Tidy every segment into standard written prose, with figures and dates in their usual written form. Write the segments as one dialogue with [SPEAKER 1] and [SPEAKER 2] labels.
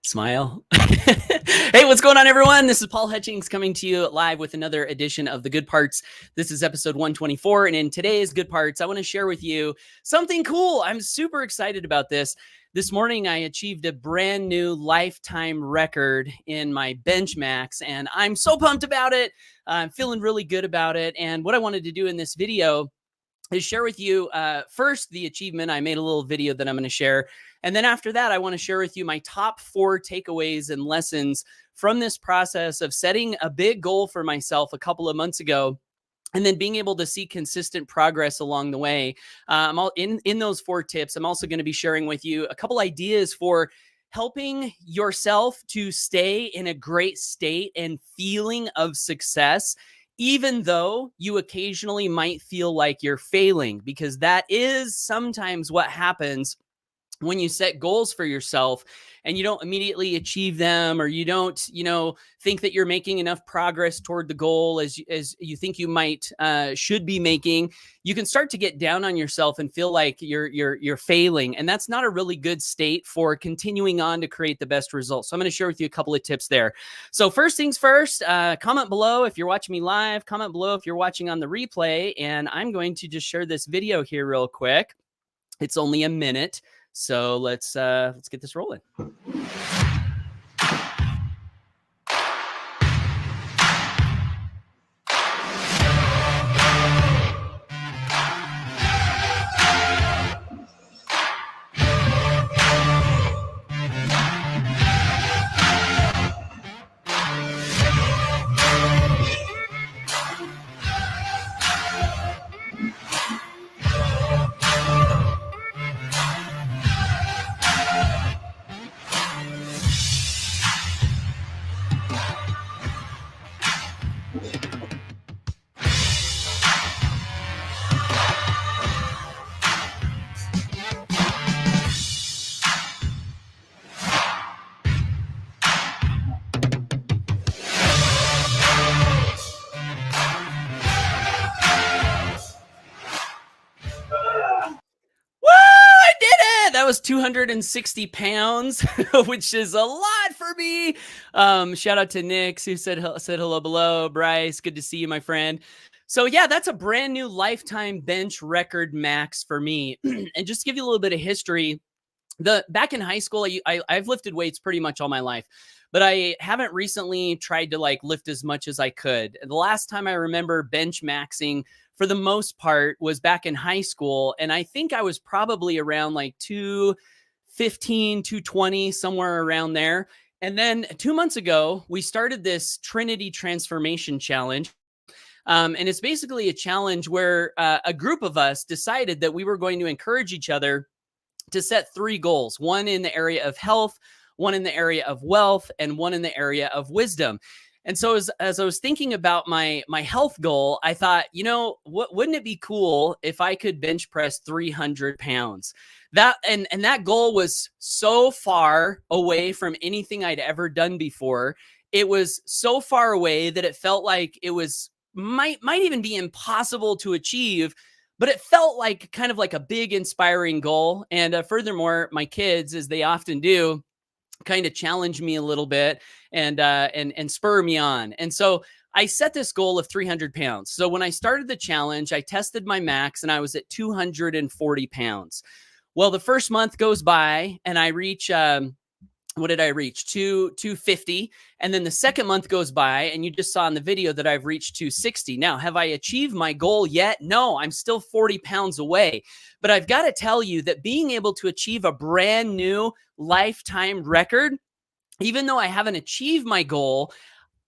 [SPEAKER 1] Smile. Hey, what's going on, everyone? This is Paul Hutchings coming to you live with another edition of The Good Parts. This is episode 124. And in today's Good Parts, I want to share with you something cool. I'm super excited about this. This morning, I achieved a brand new lifetime record in my bench max, and I'm so pumped about it. I'm feeling really good about it. And what I wanted to do in this video is share with you first the achievement. I made a little video that I'm going to share. And then after that, I want to share with you my top 4 takeaways and lessons from this process of setting a big goal for myself a couple of months ago, and then being able to see consistent progress along the way. I'm all in those 4 tips. I'm also going to be sharing with you a couple ideas for helping yourself to stay in a great state and feeling of success, even though you occasionally might feel like you're failing, because that is sometimes what happens when you set goals for yourself and you don't immediately achieve them, or you don't, think that you're making enough progress toward the goal as you think you might should be making. You can start to get down on yourself and feel like you're failing, and that's not a really good state for continuing on to create the best results. So I'm going to share with you a couple of tips there. So first things first, comment below if you're watching me live, comment below if you're watching on the replay, and I'm going to just share this video here real quick. It's only a minute. So let's get this rolling. That was 260 pounds, which is a lot for me. Shout out to Nick, who said hello below. Bryce, good to see you, my friend. So yeah, that's a brand new lifetime bench record max for me. And just to give you a little bit of history, back in high school, I've lifted weights pretty much all my life, but I haven't recently tried to lift as much as I could. The last time I remember bench maxing for the most part was back in high school. And I think I was probably around 215, 220, somewhere around there. And then 2 months ago, we started this Trinity Transformation Challenge. And it's basically a challenge where a group of us decided that we were going to encourage each other to set 3 goals, one in the area of health, one in the area of wealth, and one in the area of wisdom. And so as I was thinking about my health goal, I thought, wouldn't it be cool if I could bench press 300 pounds? That goal was so far away from anything I'd ever done before. It was so far away that it felt like it was might even be impossible to achieve. But it felt like kind of like a big, inspiring goal. And furthermore, my kids, as they often do, kind of challenge me a little bit and spur me on. And so I set this goal of 300 pounds. So when I started the challenge, I tested my max and I was at 240 pounds. Well, the first month goes by and I reach what did I reach? 250. And then the second month goes by and you just saw in the video that I've reached 260. Now, have I achieved my goal yet? No, I'm still 40 pounds away. But I've got to tell you that being able to achieve a brand new lifetime record, even though I haven't achieved my goal,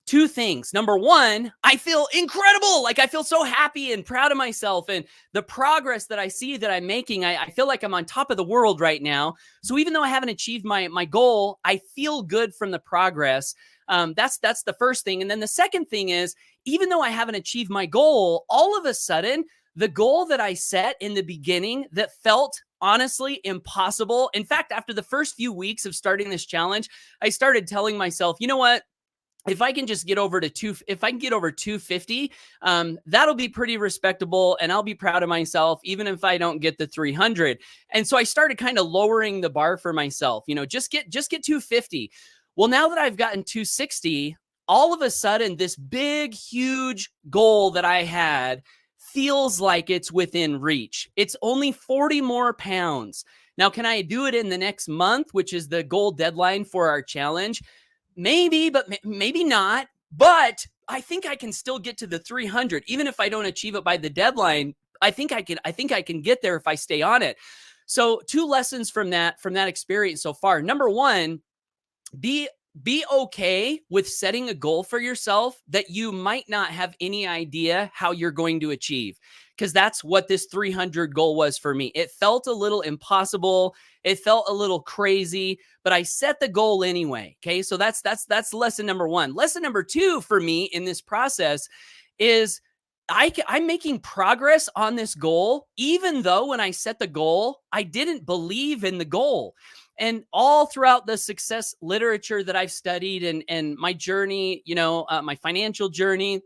[SPEAKER 1] 2 things. Number one, I feel incredible. Like I feel so happy and proud of myself, and the progress that I see that I'm making, I feel like I'm on top of the world right now. So even though I haven't achieved my goal, I feel good from the progress. That's the first thing. And then the second thing is, even though I haven't achieved my goal, all of a sudden, the goal that I set in the beginning that felt honestly impossible. In fact, after the first few weeks of starting this challenge, I started telling myself, you know what? if I can just get over to if I can get over 250, that'll be pretty respectable, and I'll be proud of myself, even if I don't get the 300. And so I started kind of lowering the bar for myself. Just get 250. Well, now that I've gotten 260, all of a sudden, this big, huge goal that I had feels like it's within reach. It's only 40 more pounds. Now, can I do it in the next month, which is the goal deadline for our challenge? Maybe, but maybe not. But I think I can still get to the 300, even if I don't achieve it by the deadline. I think I can get there if I stay on it. So 2 lessons from that experience so far. Number 1, be okay with setting a goal for yourself that you might not have any idea how you're going to achieve, because that's what this 300 goal was for me. It felt a little impossible. It felt a little crazy, but I set the goal anyway. Okay. So that's lesson number 1. Lesson number 2 for me in this process is I'm making progress on this goal, even though when I set the goal, I didn't believe in the goal. And all throughout the success literature that I've studied and my journey, my financial journey,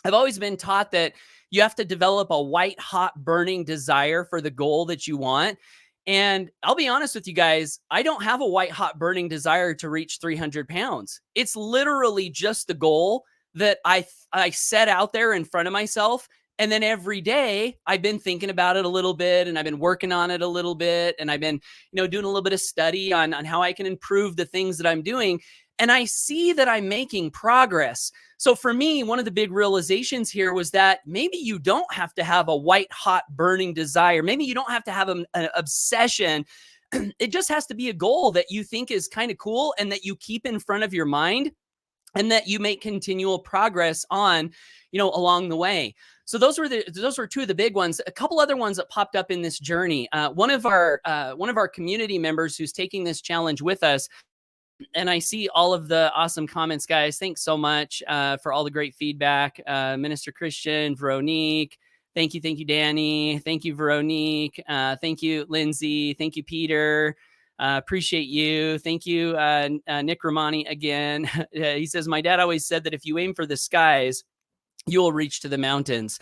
[SPEAKER 1] I've always been taught that you have to develop a white hot burning desire for the goal that you want. And I'll be honest with you guys, I don't have a white hot burning desire to reach 300 pounds. It's literally just the goal that I set out there in front of myself. And then every day I've been thinking about it a little bit, and I've been working on it a little bit, and I've been, doing a little bit of study on how I can improve the things that I'm doing. And I see that I'm making progress. So for me, one of the big realizations here was that maybe you don't have to have a white hot burning desire. Maybe you don't have to have an obsession. It just has to be a goal that you think is kind of cool and that you keep in front of your mind, and that you make continual progress on, along the way. So those were 2 of the big ones. A couple other ones that popped up in this journey. One of our community members who's taking this challenge with us, and I see all of the awesome comments, guys. Thanks so much for all the great feedback. Minister Christian, Veronique. Thank you, Danny. Thank you, Veronique. Thank you, Lindsay. Thank you, Peter. Appreciate you. Thank you, Nick Romani again. He says, my dad always said that if you aim for the skies, you will reach to the mountains.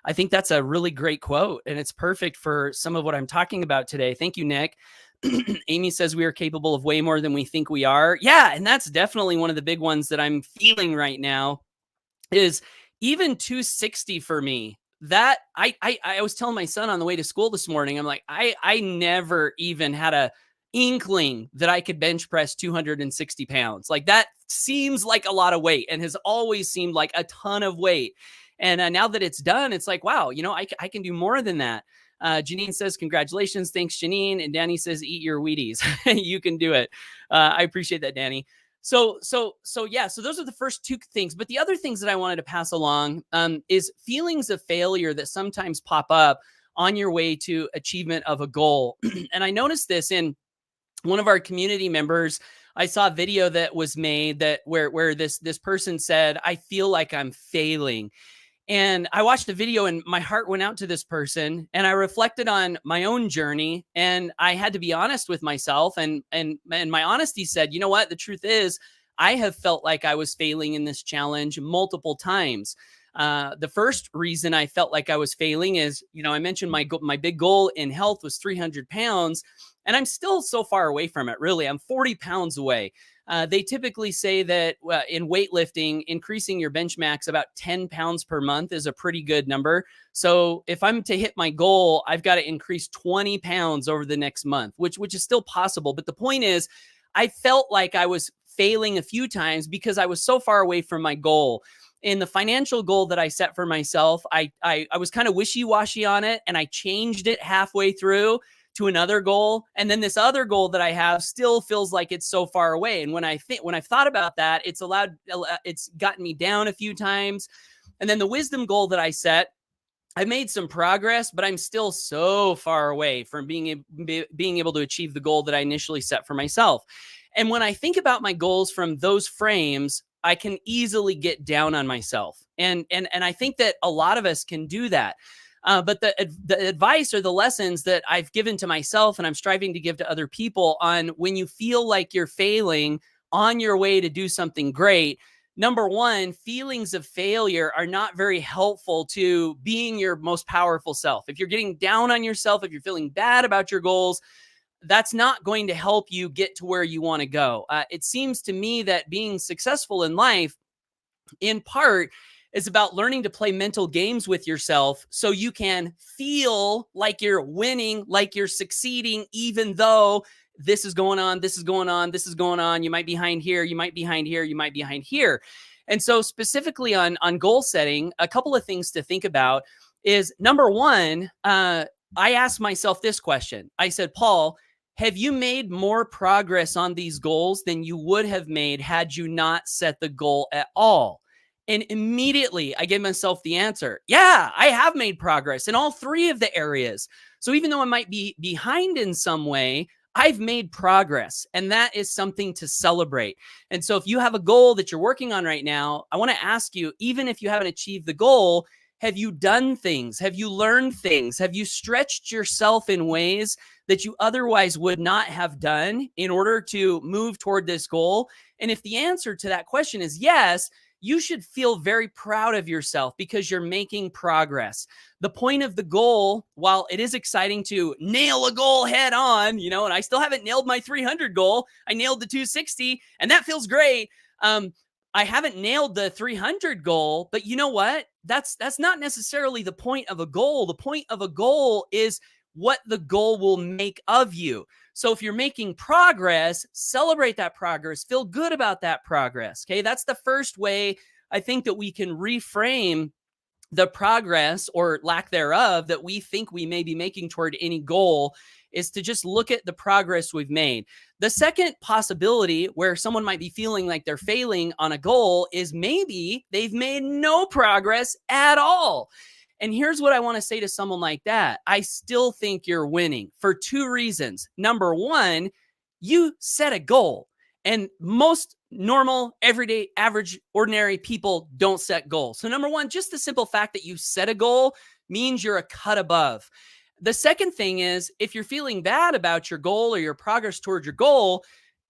[SPEAKER 1] I think that's a really great quote, and it's perfect for some of what I'm talking about today. Thank you, Nick. Amy says we are capable of way more than we think we are. Yeah, and that's definitely one of the big ones that I'm feeling right now is even 260 for me. That I was telling my son on the way to school this morning, I'm like, I never even had a inkling that I could bench press 260 pounds. Like, that seems like a lot of weight and has always seemed like a ton of weight. And now that it's done, it's like, wow, I can do more than that. Janine says, congratulations. Thanks, Janine. And Danny says, eat your Wheaties. You can do it. I appreciate that, Danny. So yeah, so those are the first 2 things. But the other things that I wanted to pass along is feelings of failure that sometimes pop up on your way to achievement of a goal. And I noticed this in one of our community members. I saw a video that was made that where this person said, I feel like I'm failing. And I watched the video and my heart went out to this person, and I reflected on my own journey, and I had to be honest with myself. And my honesty said, you know what? The truth is, I have felt like I was failing in this challenge multiple times. The first reason I felt like I was failing is, I mentioned my big goal in health was 300 pounds, and I'm still so far away from it. Really, I'm 40 pounds away. They typically say that in weightlifting, increasing your bench max about 10 pounds per month is a pretty good number. So if I'm to hit my goal, I've got to increase 20 pounds over the next month, which is still possible. But the point is, I felt like I was failing a few times because I was so far away from my goal. In the financial goal that I set for myself, I was kind of wishy-washy on it, and I changed it halfway through to another goal. And then this other goal that I have still feels like it's so far away. And when I've thought about that, it's gotten me down a few times. And then the wisdom goal that I set, I made some progress, but I'm still so far away from being able to achieve the goal that I initially set for myself. And when I think about my goals from those frames, I can easily get down on myself. And I think that a lot of us can do that. But the advice or the lessons that I've given to myself and I'm striving to give to other people on when you feel like you're failing on your way to do something great, number one, feelings of failure are not very helpful to being your most powerful self. If you're getting down on yourself, if you're feeling bad about your goals, that's not going to help you get to where you want to go. It seems to me that being successful in life, in part, is about learning to play mental games with yourself so you can feel like you're winning, like you're succeeding, even though this is going on, this is going on, this is going on. You might be behind here, you might be behind here, you might be behind here. And so specifically on goal setting, a couple of things to think about is, number one, I asked myself this question. I said, Paul, have you made more progress on these goals than you would have made had you not set the goal at all? And immediately I gave myself the answer. Yeah, I have made progress in all three of the areas. So even though I might be behind in some way, I've made progress, and that is something to celebrate. And so if you have a goal that you're working on right now, I want to ask you, even if you haven't achieved the goal, have you done things? Have you learned things? Have you stretched yourself in ways that you otherwise would not have done in order to move toward this goal? And if the answer to that question is yes, you should feel very proud of yourself because you're making progress. The point of the goal, while it is exciting to nail a goal head on, and I still haven't nailed my 300 goal. I nailed the 260 and that feels great. I haven't nailed the 300 goal, but you know what? That's not necessarily the point of a goal. The point of a goal is what the goal will make of you. So if you're making progress, celebrate that progress, feel good about that progress. Okay. That's the first way I think that we can reframe the progress or lack thereof that we think we may be making toward any goal, is to just look at the progress we've made. The second possibility where someone might be feeling like they're failing on a goal is maybe they've made no progress at all. And here's what I want to say to someone like that. I still think you're winning for two reasons. Number one, you set a goal. And most normal, everyday, average, ordinary people don't set goals. So number one, just the simple fact that you set a goal means you're a cut above. The second thing is, if you're feeling bad about your goal or your progress towards your goal,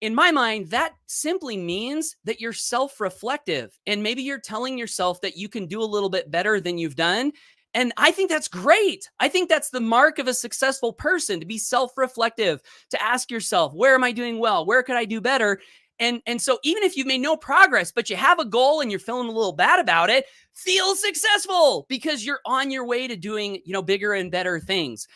[SPEAKER 1] in my mind, that simply means that you're self-reflective. And maybe you're telling yourself that you can do a little bit better than you've done. And I think that's great. I think that's the mark of a successful person, to be self-reflective, to ask yourself, where am I doing well? Where could I do better? And so even if you've made no progress, but you have a goal and you're feeling a little bad about it, feel successful because you're on your way to doing, bigger and better things.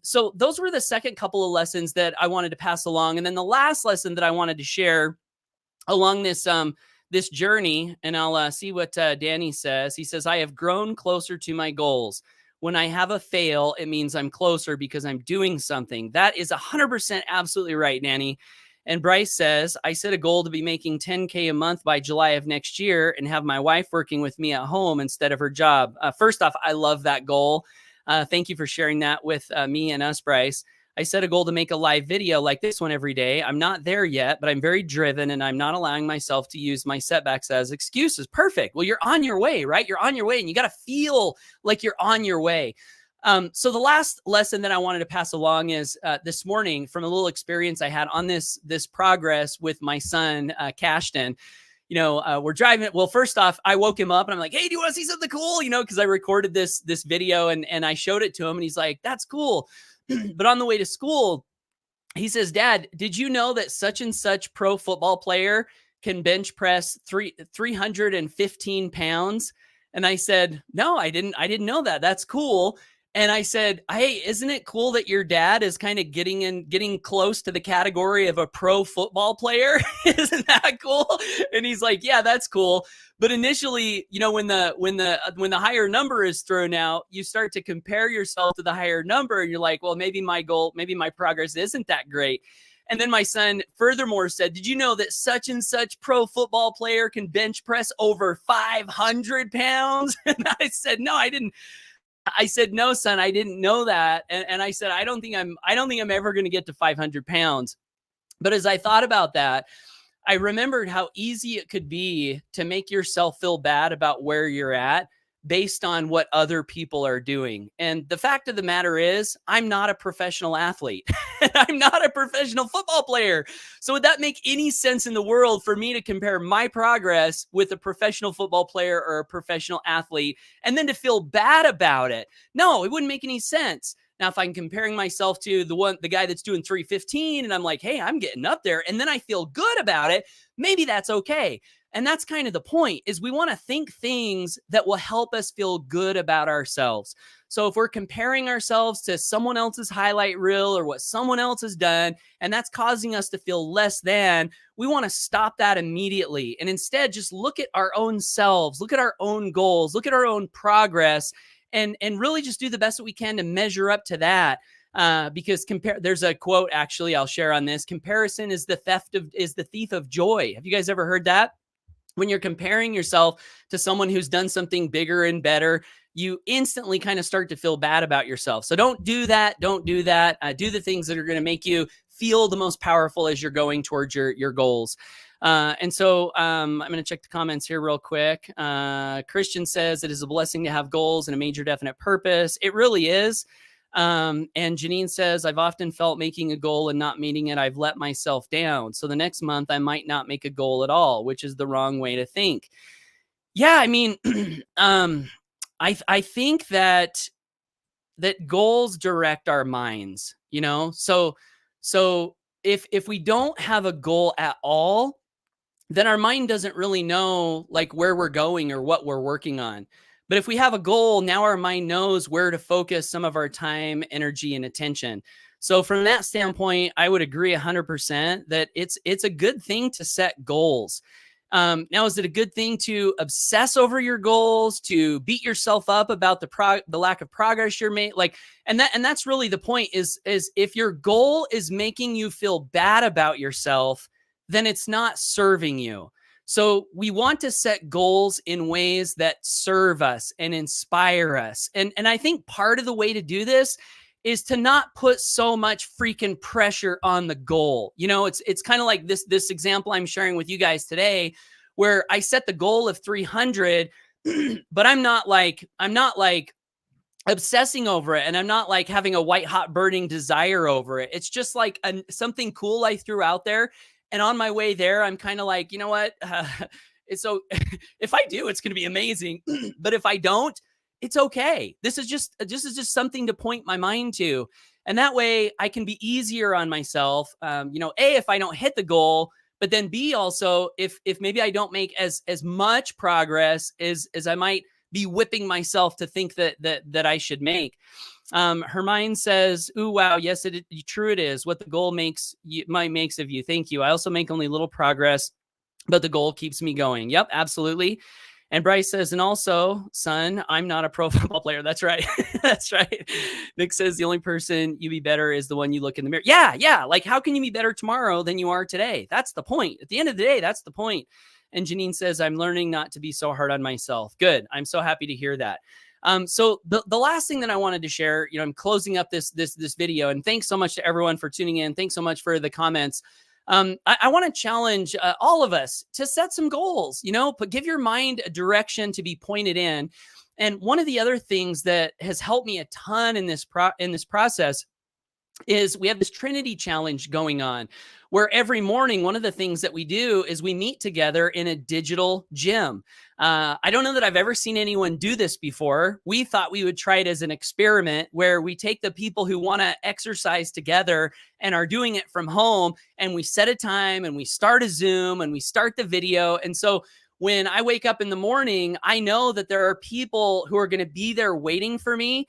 [SPEAKER 1] So those were the second couple of lessons that I wanted to pass along. And then the last lesson that I wanted to share along this journey, and I'll see what Danny says. He says, I have grown closer to my goals. When I have a fail, it means I'm closer because I'm doing something. That is 100% absolutely right, Danny. And Bryce says, I set a goal to be making $10K a month by July of next year and have my wife working with me at home instead of her job. First off, I love that goal. Thank you for sharing that with me and us, Bryce. I set a goal to make a live video like this one every day. I'm not there yet, but I'm very driven and I'm not allowing myself to use my setbacks as excuses. Perfect. Well, you're on your way, right? You're on your way and you got to feel like you're on your way. So the last lesson that I wanted to pass along is this morning, from a little experience I had on this progress with my son, Cashton. We're driving. Well, first off, I woke him up and I'm like, hey, do you want to see something cool? Because I recorded this video and I showed it to him and he's like, that's cool. But on the way to school, he says, Dad, did you know that such and such pro football player can bench press 315 pounds? And I said, no, I didn't know that. That's cool. And I said, hey, isn't it cool that your dad is kind of getting close to the category of a pro football player? Isn't that cool? And he's like, yeah, that's cool. But initially, when the higher number is thrown out, you start to compare yourself to the higher number. And you're like, well, maybe my progress isn't that great. And then my son furthermore said, did you know that such and such pro football player can bench press over 500 pounds? And I said, no, I didn't. I said, no, son, I didn't know that. And I said, I don't think I'm ever going to get to 500 pounds. But as I thought about that, I remembered how easy it could be to make yourself feel bad about where you're at based on what other people are doing. And the fact of the matter is, I'm not a professional athlete. I'm not a professional football player. So would that make any sense in the world for me to compare my progress with a professional football player or a professional athlete and then to feel bad about it? No, it wouldn't make any sense. Now, if I'm comparing myself to the guy that's doing 315 and I'm like, hey, I'm getting up there, and then I feel good about it, maybe that's okay. And that's kind of the point, is we want to think things that will help us feel good about ourselves. So if we're comparing ourselves to someone else's highlight reel or what someone else has done, and that's causing us to feel less than, we want to stop that immediately. And instead, just look at our own selves, look at our own goals, look at our own progress, and really just do the best that we can to measure up to that. Because there's a quote, actually, I'll share on this. Comparison is the thief of joy. Have you guys ever heard that? When you're comparing yourself to someone who's done something bigger and better, you instantly kind of start to feel bad about yourself. So don't do that. Don't do that. Do the things that are going to make you feel the most powerful as you're going towards your goals. And so I'm going to check the comments here real quick. Christian says it is a blessing to have goals and a major definite purpose. It really is. And Janine says, I've often felt making a goal and not meeting it, I've let myself down. So the next month I might not make a goal at all, which is the wrong way to think. Yeah, I mean, I think that goals direct our minds, you know? So if we don't have a goal at all, then our mind doesn't really know like where we're going or what we're working on. But if we have a goal, now our mind knows where to focus some of our time, energy, and attention. So from that standpoint, I would agree 100% that it's a good thing to set goals. Now, is it a good thing to obsess over your goals, to beat yourself up about the lack of progress you're making? Like, and that's really the point, is if your goal is making you feel bad about yourself, then it's not serving you. So we want to set goals in ways that serve us and inspire us. And I think part of the way to do this is to not put so much freaking pressure on the goal. You know, it's kind of like this example I'm sharing with you guys today, where I set the goal of 300, but I'm not like obsessing over it, and I'm not like having a white hot burning desire over it. It's just like something cool I threw out there. And on my way there, I'm kind of like, you know what? It's so if I do, it's going to be amazing. But if I don't, it's okay. This is just something to point my mind to. And that way I can be easier on myself. You know, A, if I don't hit the goal, but then B, also, if maybe I don't make as much progress as I might be whipping myself to think that I should make. Hermine says, ooh, wow. Yes, true it is. What the goal makes of you. Thank you. I also make only little progress, but the goal keeps me going. Yep, absolutely. And Bryce says, and also, son, I'm not a pro football player. That's right. That's right. Nick says, the only person you be better is the one you look in the mirror. Yeah. Like, how can you be better tomorrow than you are today? That's the point. At the end of the day, that's the point. And Janine says, I'm learning not to be so hard on myself. Good. I'm so happy to hear that. So the last thing that I wanted to share, you know, I'm closing up this video, and thanks so much to everyone for tuning in. Thanks so much for the comments. I want to challenge all of us to set some goals, you know, but give your mind a direction to be pointed in. And one of the other things that has helped me a ton in this process is we have this Trinity challenge going on, where every morning, one of the things that we do is we meet together in a digital gym. I don't know that I've ever seen anyone do this before. We thought we would try it as an experiment, where we take the people who want to exercise together and are doing it from home, and we set a time and we start a Zoom and we start the video. And so when I wake up in the morning, I know that there are people who are going to be there waiting for me.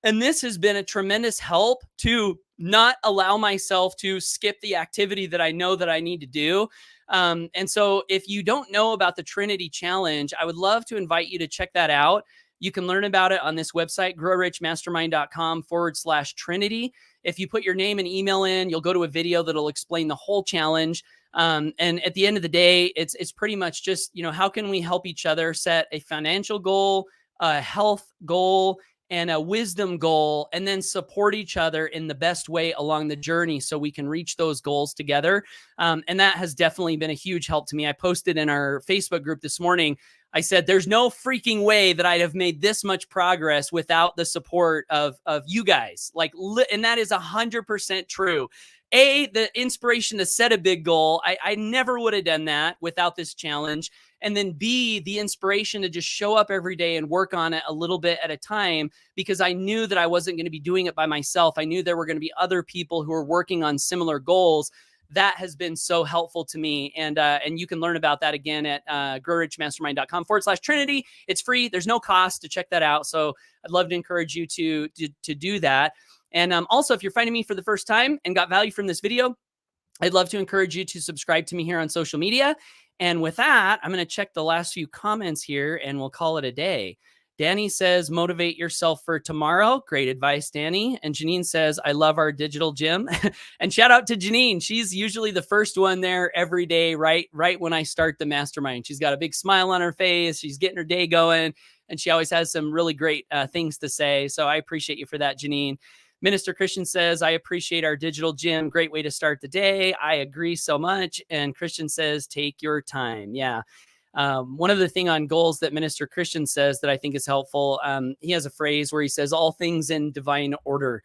[SPEAKER 1] And this has been a tremendous help to not allow myself to skip the activity that I know that I need to do. And so if you don't know about the Trinity Challenge, I would love to invite you to check that out. You can learn about it on this website, growrichmastermind.com/Trinity. If you put your name and email in, you'll go to a video that'll explain the whole challenge. And at the end of the day, it's pretty much just, you know, how can we help each other set a financial goal, a health goal, and a wisdom goal, and then support each other in the best way along the journey so we can reach those goals together. And that has definitely been a huge help to me. I posted in our Facebook group this morning, I said, there's no freaking way that I'd have made this much progress without the support of you guys. Like, and that is 100% true. The inspiration to set a big goal. I never would have done that without this challenge. And then B, the inspiration to just show up every day and work on it a little bit at a time, because I knew that I wasn't going to be doing it by myself. I knew there were going to be other people who were working on similar goals. That has been so helpful to me. And you can learn about that again at growrichmastermind.com/Trinity. It's free. There's no cost to check that out. So I'd love to encourage you to do that. And also, if you're finding me for the first time and got value from this video, I'd love to encourage you to subscribe to me here on social media. And with that, I'm going to check the last few comments here and we'll call it a day. Danny says, motivate yourself for tomorrow. Great advice, Danny. And Janine says, I love our digital gym. And shout out to Janine. She's usually the first one there every day, right when I start the mastermind. She's got a big smile on her face. She's getting her day going. And she always has some really great things to say. So I appreciate you for that, Janine. Minister Christian says, I appreciate our digital gym. Great way to start the day. I agree so much. And Christian says, take your time. Yeah. One of the things on goals that Minister Christian says that I think is helpful, he has a phrase where he says, all things in divine order.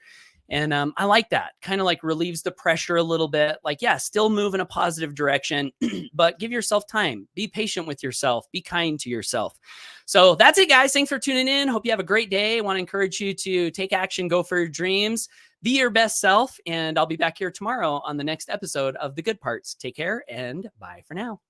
[SPEAKER 1] And I like that. Kind of like relieves the pressure a little bit. Like, yeah, still move in a positive direction, but give yourself time. Be patient with yourself. Be kind to yourself. So that's it, guys. Thanks for tuning in. Hope you have a great day. I want to encourage you to take action, go for your dreams, be your best self. And I'll be back here tomorrow on the next episode of The Good Parts. Take care and bye for now.